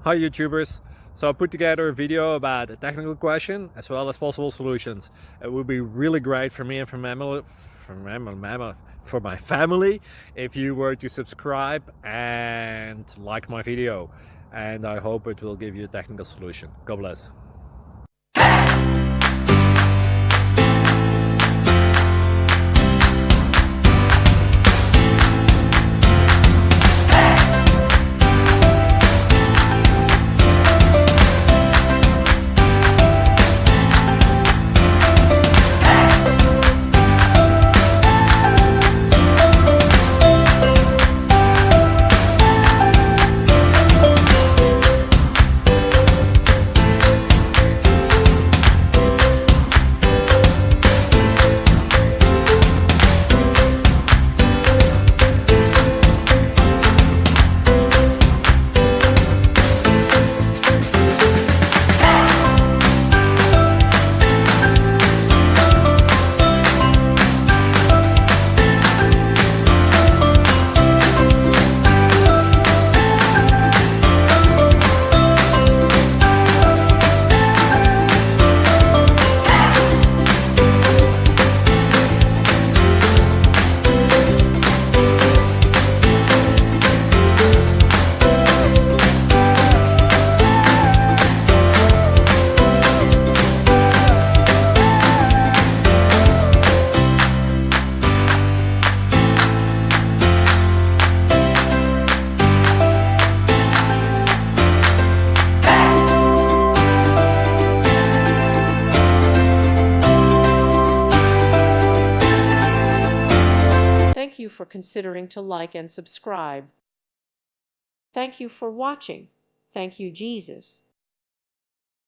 Hi YouTubers. So I put together a video about a technical question as well as possible solutions. It would be really great for me and for my family if you were to subscribe and like my video, and I hope it will give you a technical solution. God bless. Thank you for considering to like and subscribe. Thank you for watching. Thank you, Jesus.